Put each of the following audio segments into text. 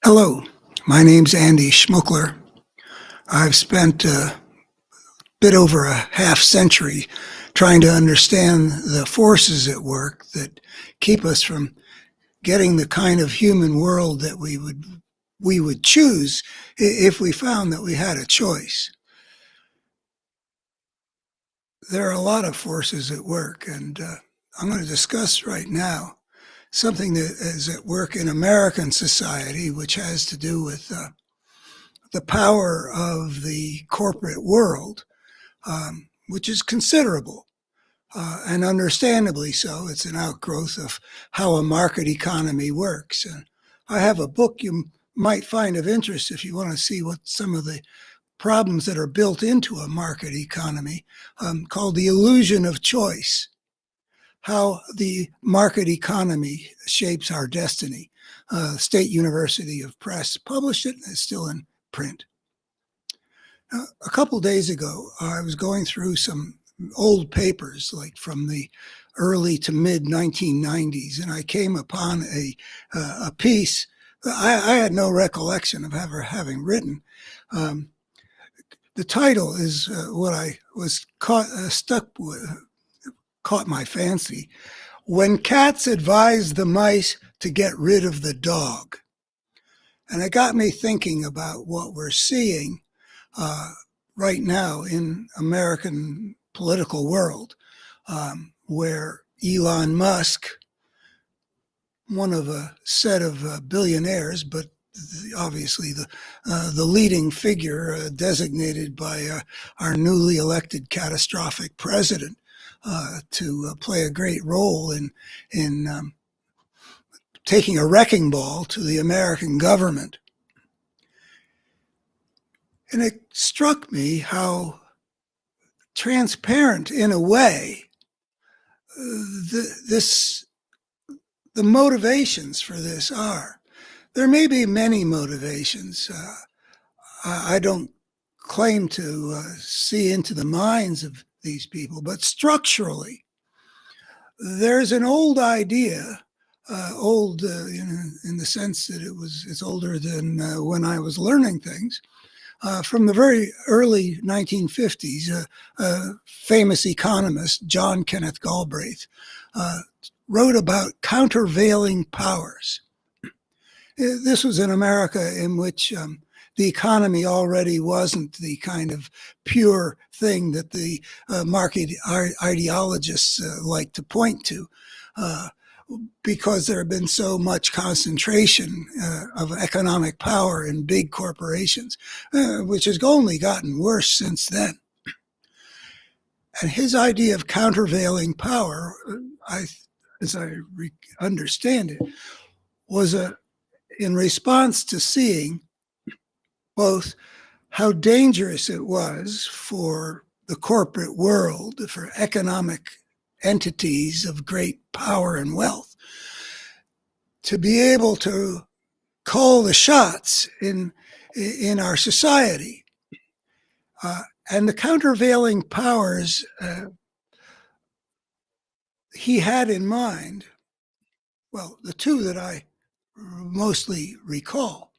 Hello, my name's Andy Schmuckler. I've spent a bit over a half century trying to understand the forces at work that keep us from getting the kind of human world that we would choose if we found that we had a choice. There are a lot of forces at work, and I'm going to discuss right now something that is at work in American society, which has to do with the power of the corporate world, which is considerable, and understandably so. It's an outgrowth of how a market economy works. And I have a book you might find of interest if you want to see what some of the problems that are built into a market economy, called The Illusion of Choice: How the Market Economy Shapes Our Destiny. State University of Press published it, and it's still in print. A couple days ago, I was going through some old papers, like from the early to mid 1990s, and I came upon a piece I had no recollection of ever having written. The title is what I was stuck with, caught my fancy: When Cats Advise the Mice to Get Rid of the Dog. And it got me thinking about what we're seeing right now in American political world, where Elon Musk, one of a set of billionaires, but obviously the leading figure designated by our newly elected catastrophic president to play a great role in taking a wrecking ball to the American government. And it struck me how transparent, in a way, the motivations for this are. There may be many motivations. I don't claim to see into the minds of these people, but structurally, there's an old idea, old in the sense that it's older than when I was learning things. From the very early 1950s, a famous economist, John Kenneth Galbraith, wrote about countervailing powers. This was in America in which the economy already wasn't the kind of pure thing that the market ideologists like to point to, because there had been so much concentration of economic power in big corporations, which has only gotten worse since then. And his idea of countervailing power, as I understand it, was in response to seeing both how dangerous it was for the corporate world, for economic entities of great power and wealth, to be able to call the shots in our society. And the countervailing powers he had in mind, well, the two that I mostly recall.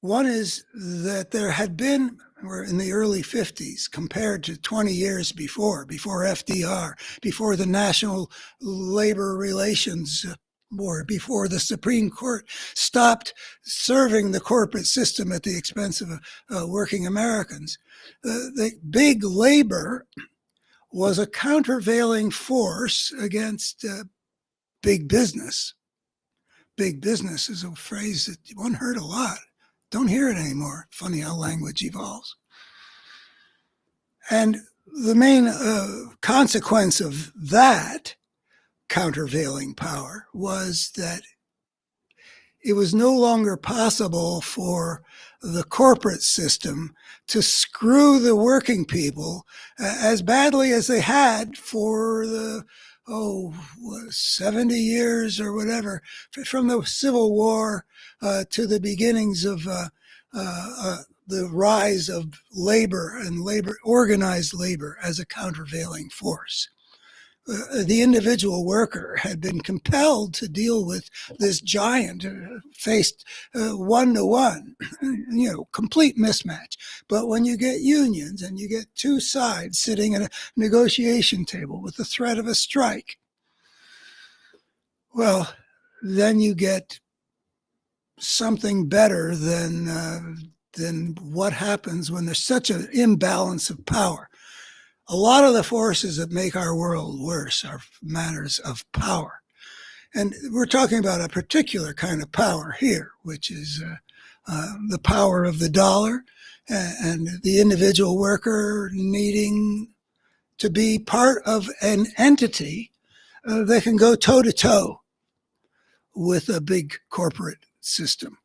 One is that there had been, we're in the early 50s, compared to 20 years before FDR, before the National Labor Relations Board, before the Supreme Court stopped serving the corporate system at the expense of working Americans. The big labor was a countervailing force against big business. Big business is a phrase that one heard a lot. Don't hear it anymore. Funny how language evolves. And the main consequence of that countervailing power was that it was no longer possible for the corporate system to screw the working people as badly as they had for the 70 years or whatever, from the Civil War to the beginnings of the rise of labor and organized labor as a countervailing force. The individual worker had been compelled to deal with this giant faced one to one, complete mismatch. But when you get unions and you get two sides sitting at a negotiation table with the threat of a strike, well, then you get something better than what happens when there's such an imbalance of power. A lot of the forces that make our world worse are matters of power. And we're talking about a particular kind of power here, which is the power of the dollar and the individual worker needing to be part of an entity that can go toe to toe with a big corporate system.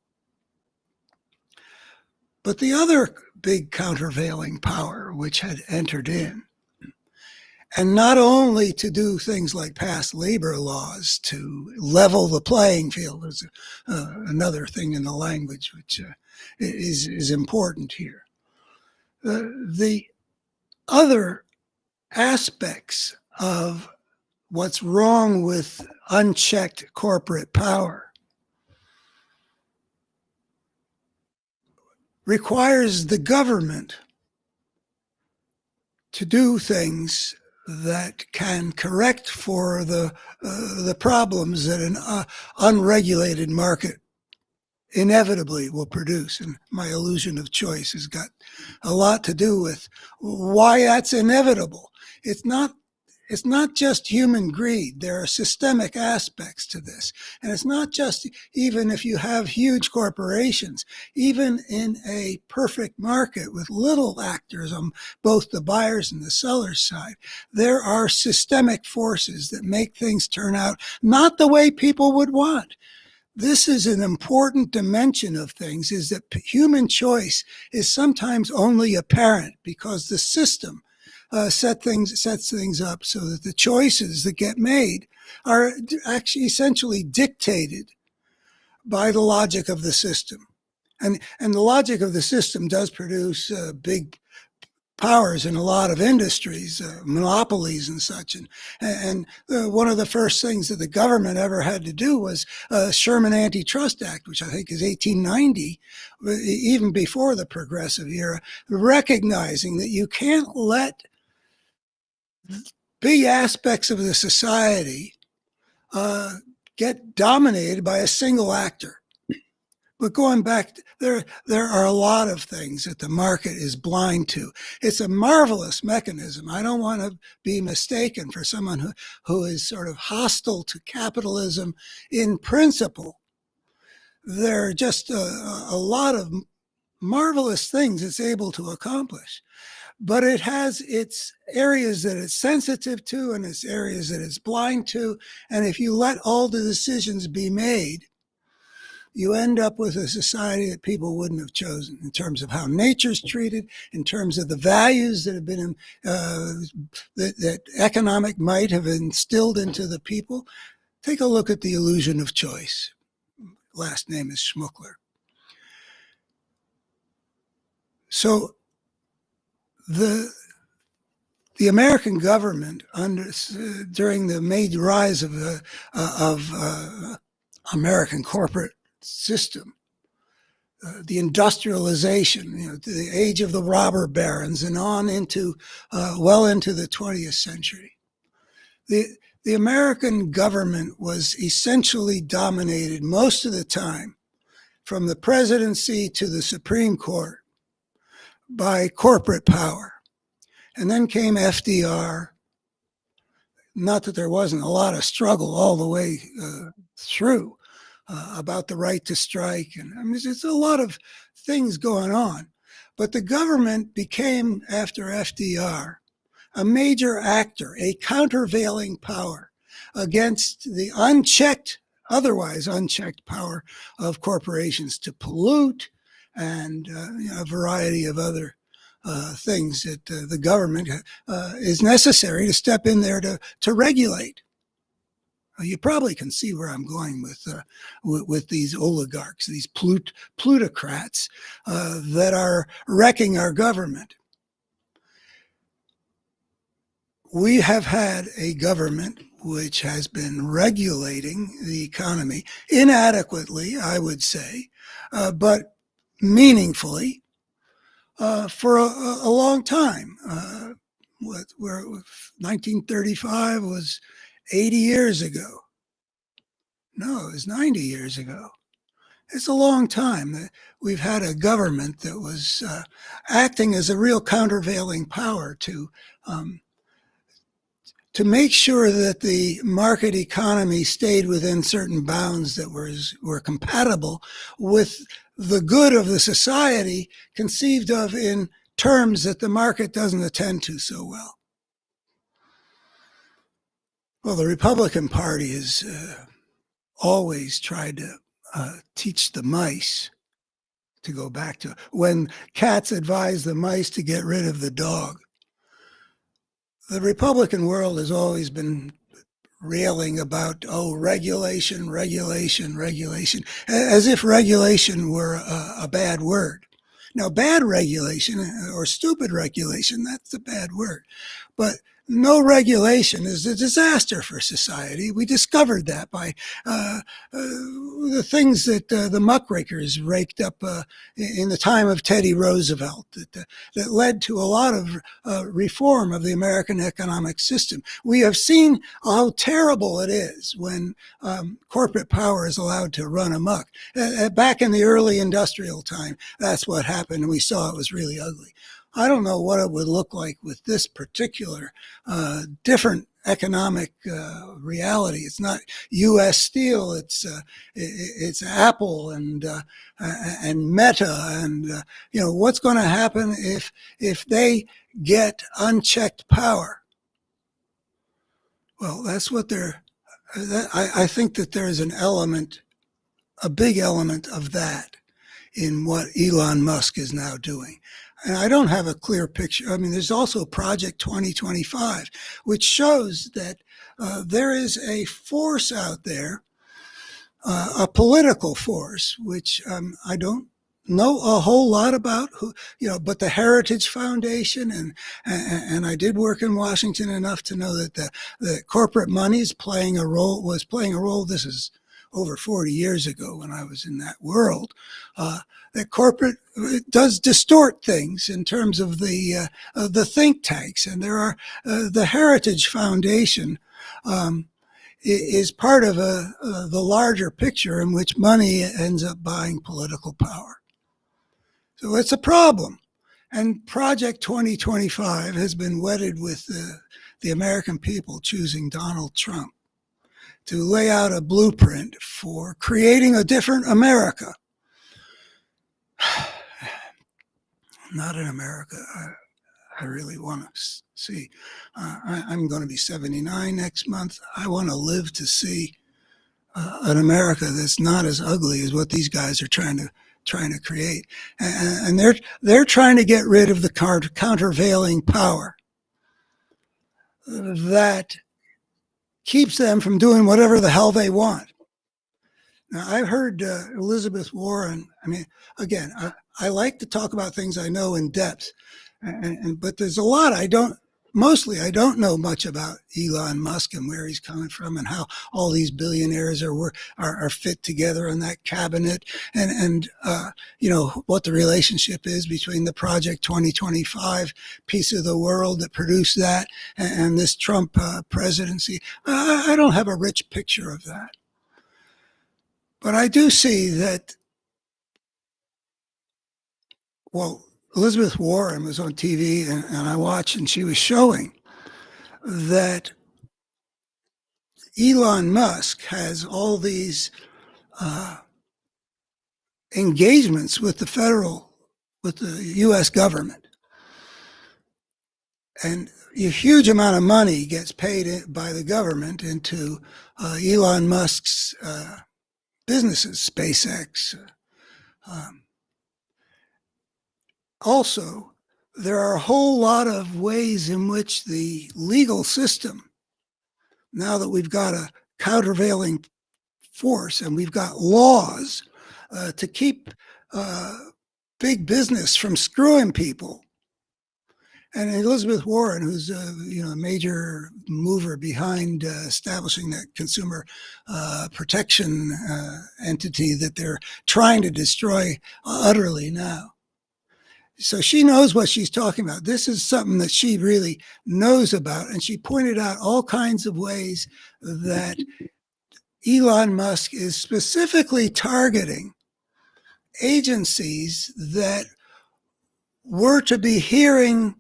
But the other big countervailing power which had entered in, and not only to do things like pass labor laws to level the playing field, is another thing in the language which is important here. The other aspects of what's wrong with unchecked corporate power requires the government to do things that can correct for the problems that an unregulated market inevitably will produce. And my illusion of choice has got a lot to do with why that's inevitable. It's not just human greed. There are systemic aspects to this. And it's not just even if you have huge corporations, even in a perfect market with little actors on both the buyers and the sellers side, there are systemic forces that make things turn out not the way people would want. This is an important dimension of things, is that human choice is sometimes only apparent because the system sets things up so that the choices that get made are actually essentially dictated by the logic of the system. And the logic of the system does produce big powers in a lot of industries, monopolies and such. And one of the first things that the government ever had to do was Sherman Antitrust Act, which I think is 1890, even before the progressive era, recognizing that you can't let big aspects of the society get dominated by a single actor. But going back, there are a lot of things that the market is blind to. It's a marvelous mechanism. I don't want to be mistaken for someone who is sort of hostile to capitalism in principle. There are just a lot of marvelous things it's able to accomplish. But it has its areas that it's sensitive to and its areas that it's blind to. And if you let all the decisions be made, you end up with a society that people wouldn't have chosen in terms of how nature's treated, in terms of the values that have been that economic might have instilled into the people. Take a look at the illusion of choice. Last name is Schmuckler. So the American government during the major rise of American corporate system, the industrialization, the age of the robber barons, and on into well into the 20th century. The American government was essentially dominated most of the time, from the presidency to the Supreme Court, by corporate power. And then came FDR. Not that there wasn't a lot of struggle all the way through about the right to strike. And I mean, there's a lot of things going on. But the government became, after FDR, a major actor, a countervailing power against the otherwise unchecked power of corporations to pollute and a variety of other things that the government is necessary to step in there to regulate. You probably can see where I'm going with these oligarchs, these plutocrats that are wrecking our government. we have had a government which has been regulating the economy inadequately, I would say, but meaningfully for a long time. Where 1935 was 80 years ago. No, it was 90 years ago. It's a long time that we've had a government that was acting as a real countervailing power um, to make sure that the market economy stayed within certain bounds that were compatible with the good of the society conceived of in terms that the market doesn't attend to so well. Well, the Republican Party has always tried to teach the mice to go back to when cats advise the mice to get rid of the dog. The Republican world has always been railing about, oh, regulation, regulation, regulation, as if regulation were a bad word. Now, bad regulation or stupid regulation, that's a bad word. But no regulation is a disaster for society. We discovered that by the things that the muckrakers raked up in the time of Teddy Roosevelt that led to a lot of reform of the American economic system. We have seen how terrible it is when corporate power is allowed to run amok. Back in the early industrial time, that's what happened, and we saw it was really ugly. I don't know what it would look like with this particular different economic reality. It's not U.S. Steel. It's Apple and Meta, and what's going to happen if they get unchecked power. Well, that's what they're. I think that there is an element, a big element of that in what Elon Musk is now doing. And I don't have a clear picture. I mean, there's also Project 2025, which shows that there is a force out there, a political force, which I don't know a whole lot about, but the Heritage Foundation, and I did work in Washington enough to know that the corporate money was playing a role. This is over 40 years ago when I was in that world. That corporate does distort things in terms of the think tanks, and there are the Heritage Foundation is part of the larger picture in which money ends up buying political power. So it's a problem. And Project 2025 has been wedded with the American people choosing Donald Trump to lay out a blueprint for creating a different America. Not an America I really want to see. I'm going to be 79 next month. I want to live to see an America that's not as ugly as what these guys are trying to create. And they're trying to get rid of the countervailing power that keeps them from doing whatever the hell they want. Now, I've heard Elizabeth Warren. I mean, again, I like to talk about things I know in depth, but there's a lot I don't. Mostly, I don't know much about Elon Musk and where he's coming from and how all these billionaires are fit together in that cabinet, and what the relationship is between the Project 2025 piece of the world that produced that and this Trump presidency. I don't have a rich picture of that. But I do see that, well, Elizabeth Warren was on TV and I watched, and she was showing that Elon Musk has all these engagements with the U.S. government. And a huge amount of money gets paid by the government into Elon Musk's businesses, SpaceX. Also, there are a whole lot of ways in which the legal system, now that we've got a countervailing force and we've got laws to keep big business from screwing people, And Elizabeth Warren, who's a major mover behind establishing that consumer protection entity that they're trying to destroy utterly now. So she knows what she's talking about. This is something that she really knows about. And she pointed out all kinds of ways that Elon Musk is specifically targeting agencies that were to be hearing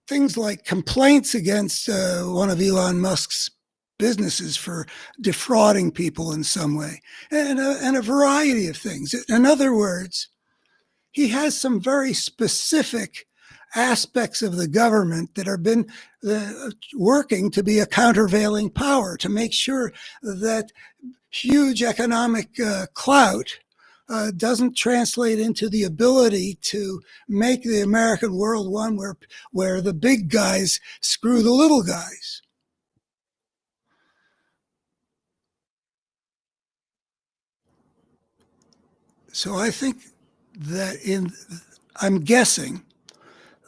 things like complaints against one of Elon Musk's businesses for defrauding people in some way, and a variety of things. In other words, he has some very specific aspects of the government that have been working to be a countervailing power to make sure that huge economic clout doesn't translate into the ability to make the American world one where the big guys screw the little guys. So I think that I'm guessing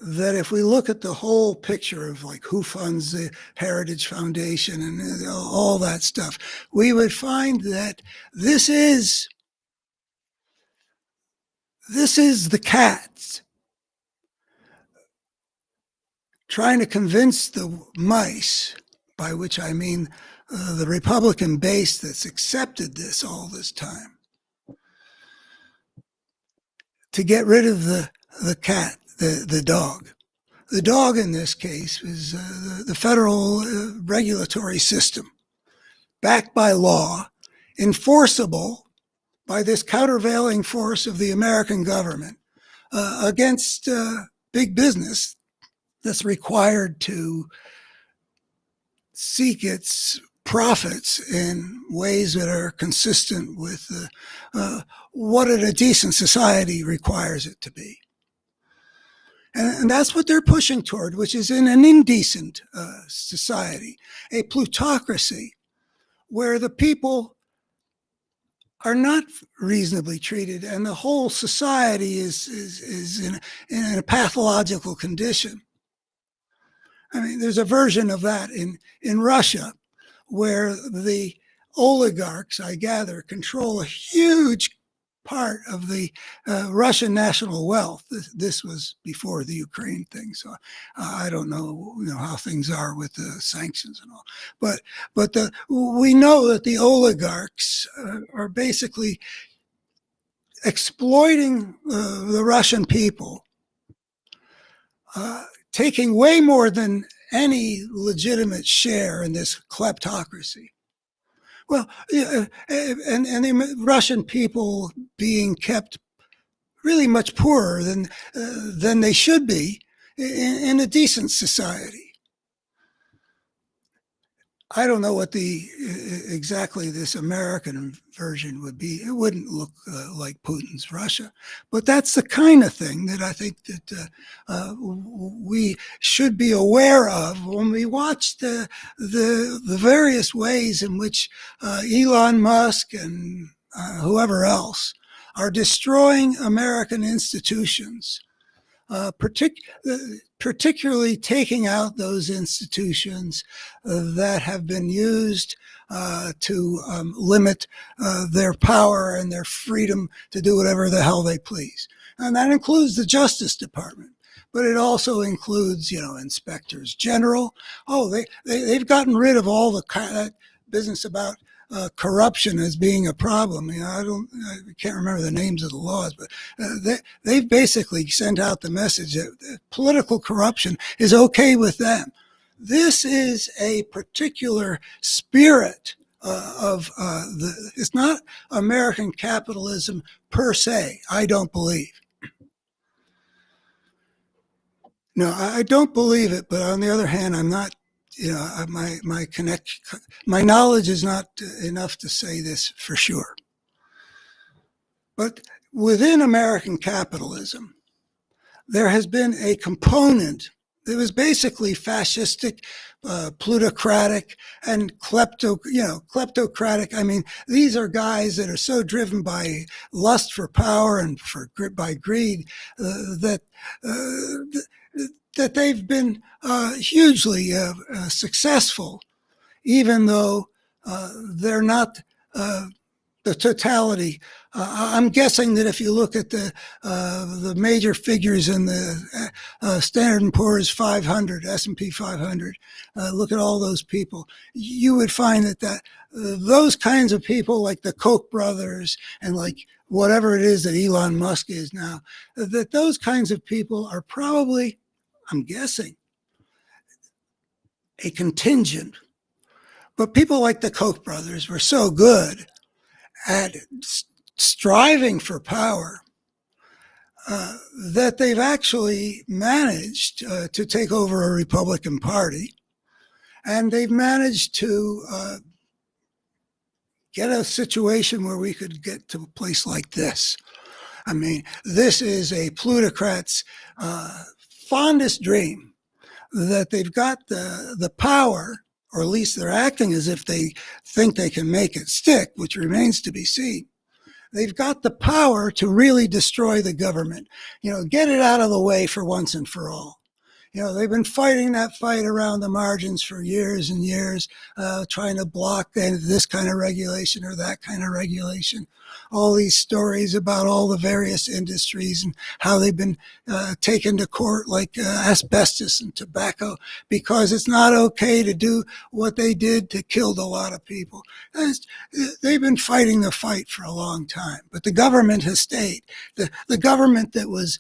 that if we look at the whole picture of like who funds the Heritage Foundation and all that stuff, we would find that this is the cats trying to convince the mice, by which I mean the Republican base that's accepted this all this time, to get rid of the cat, the dog. The dog in this case is the federal regulatory system, backed by law, enforceable by this countervailing force of the American government against big business that's required to seek its profits in ways that are consistent with what a decent society requires it to be. And that's what they're pushing toward, which is in an indecent society, a plutocracy, where the people are not reasonably treated and the whole society is in a pathological condition. I mean, there's a version of that in Russia where the oligarchs, I gather, control a huge part of the Russian national wealth. This was before the Ukraine thing, so I don't know, how things are with the sanctions and all. But we know that the oligarchs are basically exploiting the Russian people, taking way more than any legitimate share in this kleptocracy. Well, and the Russian people being kept really much poorer than they should be in a decent society. I don't know what exactly this American version would be. It wouldn't look like Putin's Russia, but that's the kind of thing that I think that we should be aware of when we watch the various ways in which Elon Musk and whoever else are destroying American institutions. Particularly taking out those institutions that have been used to limit their power and their freedom to do whatever the hell they please. And that includes the Justice Department. But it also includes, inspectors general. Oh, they've gotten rid of all that business about corruption as being a problem. I can't remember the names of the laws, but they've basically sent out the message that political corruption is okay with them. This is a particular spirit it's not American capitalism per se, I don't believe. No, I don't believe it, but on the other hand, I'm not, my knowledge is not enough to say this for sure. But within American capitalism, there has been a component that was basically fascistic, plutocratic, and kleptocratic. I mean, these are guys that are so driven by lust for power and by greed that that they've been hugely successful, even though they're not the totality. I'm guessing that if you look at the major figures in the Standard and Poor's 500, S&P 500, look at all those people, you would find that those kinds of people, like the Koch brothers and like whatever it is that Elon Musk is now, that those kinds of people are probably, I'm guessing, a contingent. But people like the Koch brothers were so good at striving for power that they've actually managed to take over a Republican Party, and they've managed to get a situation where we could get to a place like this. I mean, this is a plutocrat's fondest dream, that they've got the power, or at least they're acting as if they think they can make it stick, which remains to be seen. They've got the power to really destroy the government, get it out of the way for once and for all. They've been fighting that fight around the margins for years and years, trying to block this kind of regulation or that kind of regulation. All these stories about all the various industries and how they've been taken to court, like asbestos and tobacco, because it's not okay to do what they did that killed a lot of people. They've been fighting the fight for a long time, but the government has stayed. The government that was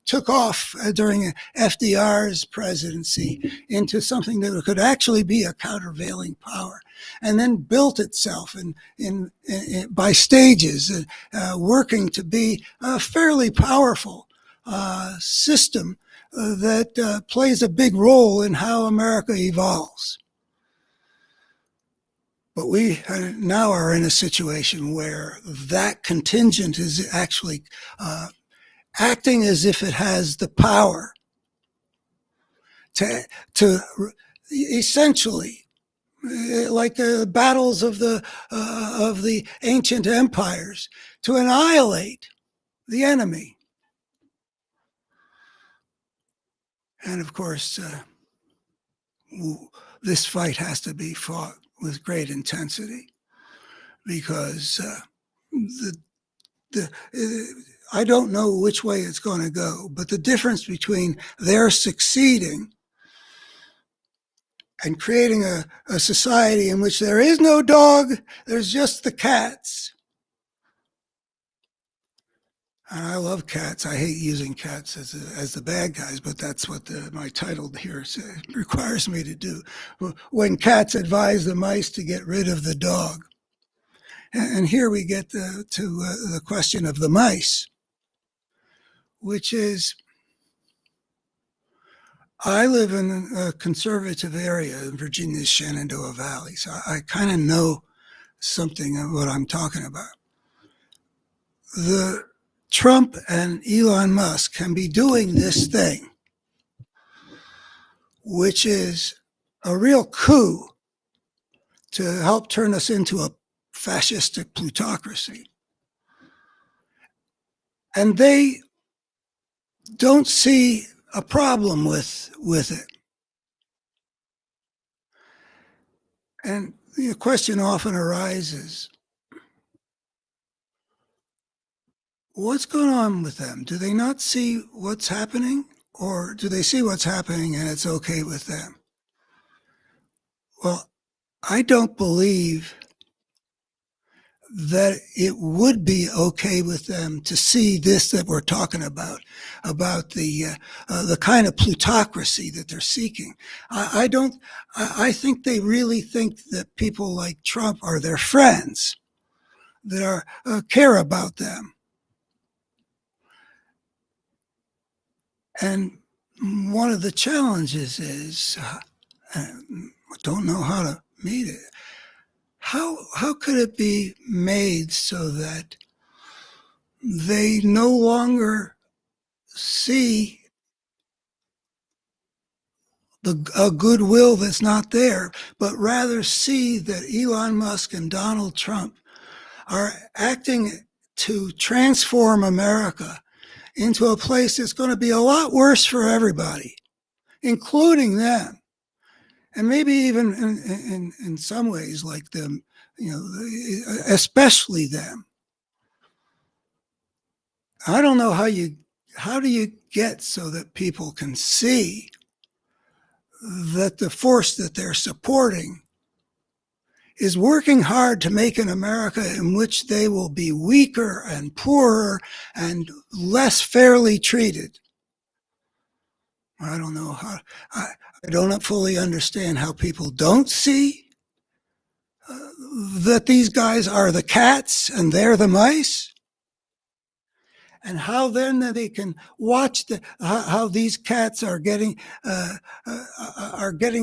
took off during FDR's presidency into something that could actually be a countervailing power, and then built itself in by stages, working to be a fairly powerful system that plays a big role in how America evolves. But we now are in a situation where that contingent is actually acting as if it has the power to essentially, like the battles of the ancient empires, to annihilate the enemy. And of course, this fight has to be fought with great intensity, because I don't know which way it's going to go, but the difference between their succeeding and creating a society in which there is no dog, there's just the cats. And I love cats. I hate using cats as the bad guys, but that's what my title here requires me to do. When cats advise the mice to get rid of the dog. And here we get to the question of the mice, which is, I live in a conservative area in Virginia's Shenandoah Valley, so I kind of know something of what I'm talking about. The Trump and Elon Musk can be doing this thing, which is a real coup to help turn us into a fascistic plutocracy. And they don't see a problem with it. And the question often arises, what's going on with them? Do they not see what's happening? Or do they see what's happening and it's okay with them? Well, I don't believe that it would be okay with them to see this that we're talking about the kind of plutocracy that they're seeking. I think they really think that people like Trump are their friends, that care about them. And one of the challenges is, I don't know how to meet it. How could it be made so that they no longer see a goodwill that's not there, but rather see that Elon Musk and Donald Trump are acting to transform America into a place that's going to be a lot worse for everybody, including them. And maybe even in some ways, like them, especially them. I don't know how do you get so that people can see that the force that they're supporting is working hard to make an America in which they will be weaker and poorer and less fairly treated. I don't know how. I don't fully understand how people don't see that these guys are the cats and they're the mice, and how then they can watch how these cats are getting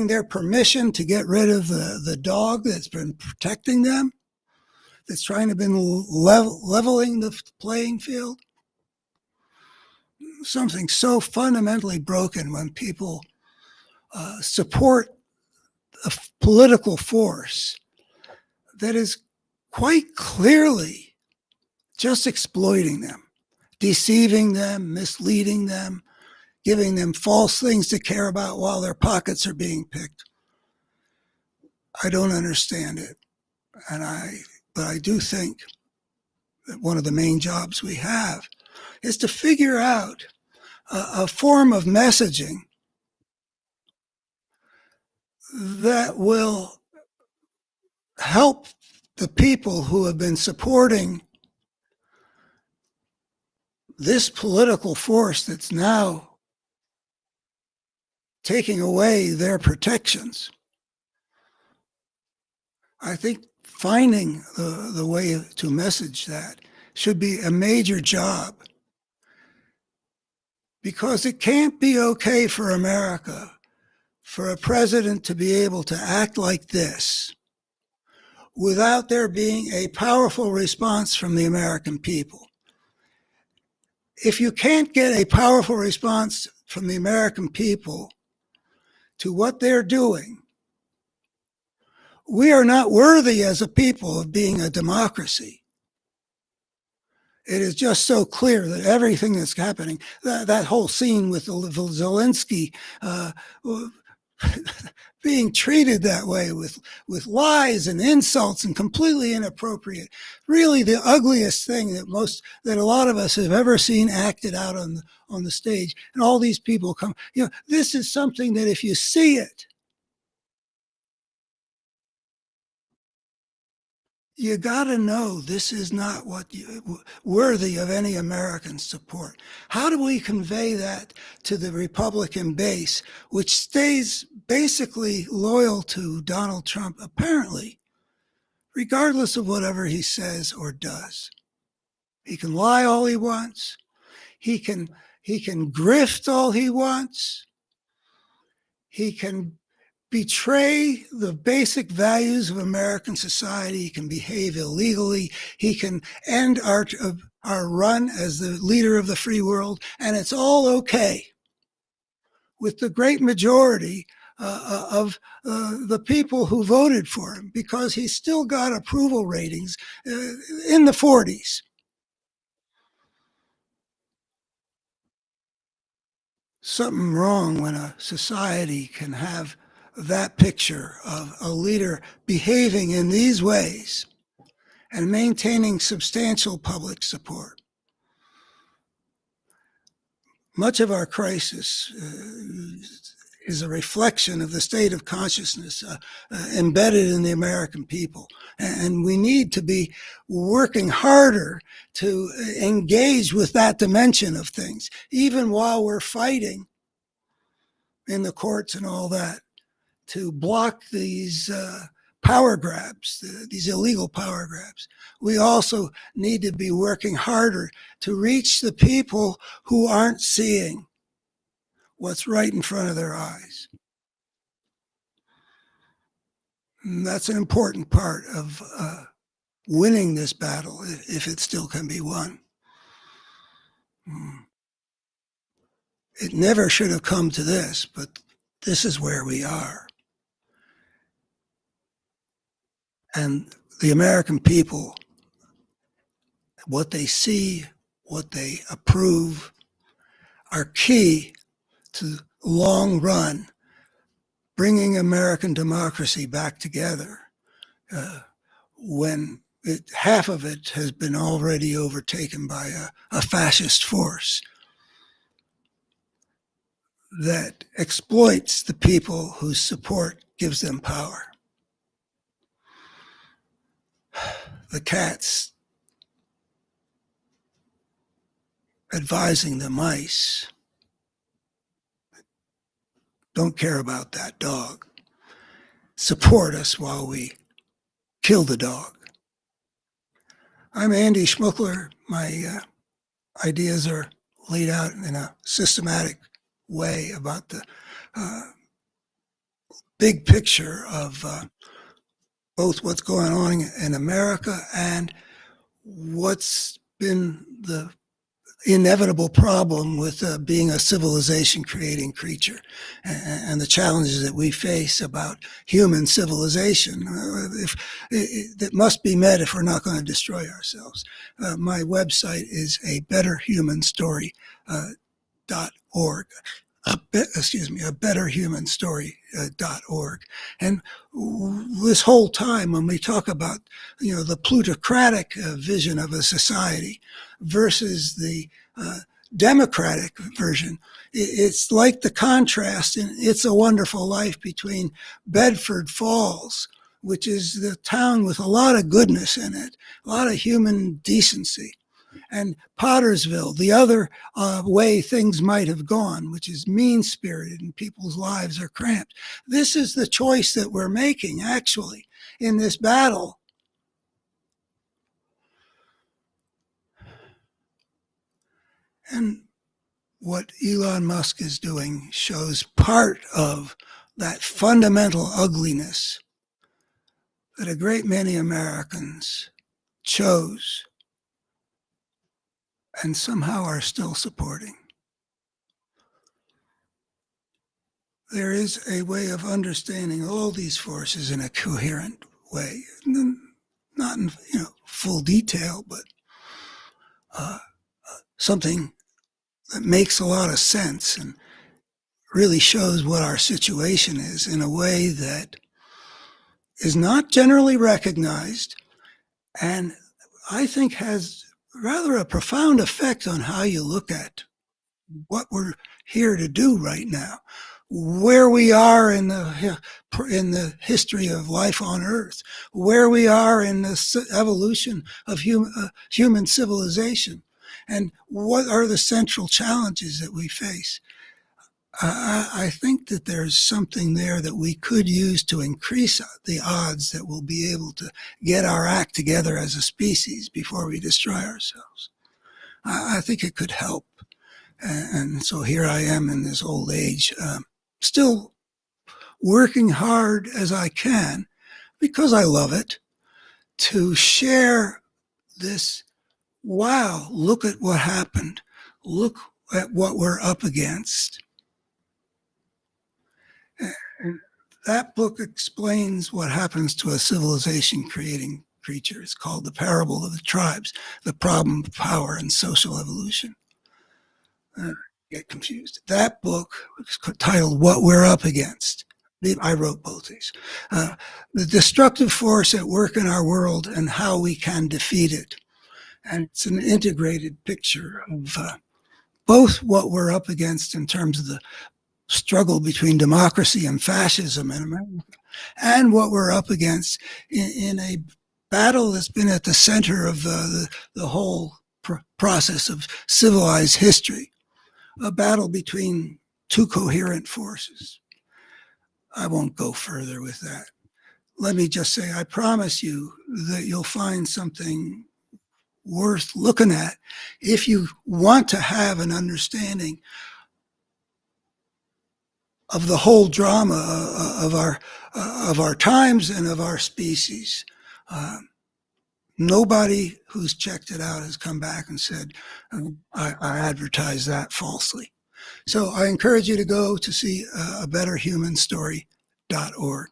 their permission to get rid of the dog that's been protecting them, that's trying to be leveling the playing field. Something so fundamentally broken when people support a political force that is quite clearly just exploiting them, deceiving them, misleading them, giving them false things to care about while their pockets are being picked. I don't understand it. But I do think that one of the main jobs we have is to figure out a form of messaging that will help the people who have been supporting this political force that's now taking away their protections. I think finding the way to message that should be a major job, because it can't be okay for America for a president to be able to act like this without there being a powerful response from the American people. If you can't get a powerful response from the American people to what they're doing, we are not worthy as a people of being a democracy. It is just so clear that everything that's happening, that whole scene with Zelensky being treated that way with lies and insults and completely inappropriate, really the ugliest thing that a lot of us have ever seen acted out on the stage. And all these people come, this is something that if you see it, you got to know this is not worthy of any American support. How do we convey that to the Republican base, which stays basically loyal to Donald Trump, apparently, regardless of whatever he says or does? He can lie all he wants. He can grift all he wants. He can betray the basic values of American society. He can behave illegally. He can end our run as the leader of the free world, and it's all okay with the great majority of the people who voted for him, because he's still got approval ratings in the 40s. Something wrong when a society can have that picture of a leader behaving in these ways and maintaining substantial public support. Much of our crisis is a reflection of the state of consciousness embedded in the American people. And we need to be working harder to engage with that dimension of things, even while we're fighting in the courts and all that, to block these power grabs, these illegal power grabs. We also need to be working harder to reach the people who aren't seeing what's right in front of their eyes. And that's an important part of winning this battle, if it still can be won. It never should have come to this, but this is where we are. And the American people, what they see, what they approve, are key to long run bringing American democracy back together when half of it has been already overtaken by a fascist force that exploits the people whose support gives them power. The cats advising the mice don't care about that dog. Support us while we kill the dog. I'm Andy Schmuckler. My ideas are laid out in a systematic way about the big picture of both what's going on in America and what's been the inevitable problem with being a civilization creating creature and the challenges that we face about human civilization that must be met if we're not going to destroy ourselves. My website is a betterhumanstory.org. A betterhumanstory.org. And this whole time when we talk about, the plutocratic vision of a society versus the democratic version, it's like the contrast in It's a Wonderful Life between Bedford Falls, which is the town with a lot of goodness in it, a lot of human decency, and Pottersville, the other way things might have gone, which is mean-spirited and people's lives are cramped. This is the choice that we're making, actually, in this battle. And what Elon Musk is doing shows part of that fundamental ugliness that a great many Americans chose and somehow are still supporting. There is a way of understanding all these forces in a coherent way, not in full detail, but something that makes a lot of sense and really shows what our situation is in a way that is not generally recognized and I think has rather a profound effect on how you look at what we're here to do right now, where we are in the history of life on Earth, where we are in the evolution of human civilization, and what are the central challenges that we face. I think that there's something there that we could use to increase the odds that we'll be able to get our act together as a species before we destroy ourselves. I think it could help. And so here I am in this old age, still working hard as I can, because I love it, to share this, wow, look at what happened. Look at what we're up against. And that book explains what happens to a civilization creating creature. It's called The Parable of the Tribes, The Problem of Power and Social Evolution. Get confused. That book is titled What We're Up Against. I wrote both these. The destructive force at work in our world and how we can defeat it. And it's an integrated picture of both what we're up against in terms of the struggle between democracy and fascism in America, and what we're up against in a battle that's been at the center of the whole process of civilized history, a battle between two coherent forces. I won't go further with that. Let me just say, I promise you that you'll find something worth looking at if you want to have an understanding of the whole drama of our times and of our species. Nobody who's checked it out has come back and said, I advertised that falsely. So I encourage you to go to see abetterhumanstory.org.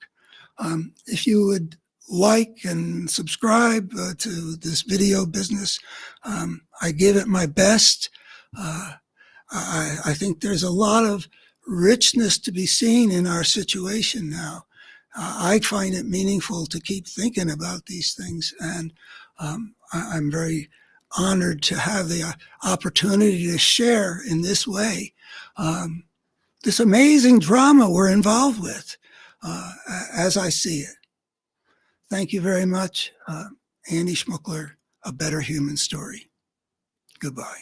If you would like and subscribe to this video business, I give it my best. I think there's a lot of richness to be seen in our situation now. I find it meaningful to keep thinking about these things, and I'm very honored to have the opportunity to share in this way this amazing drama we're involved with as I see it. Thank you very much. Andy Schmuckler, A Better Human Story. Goodbye.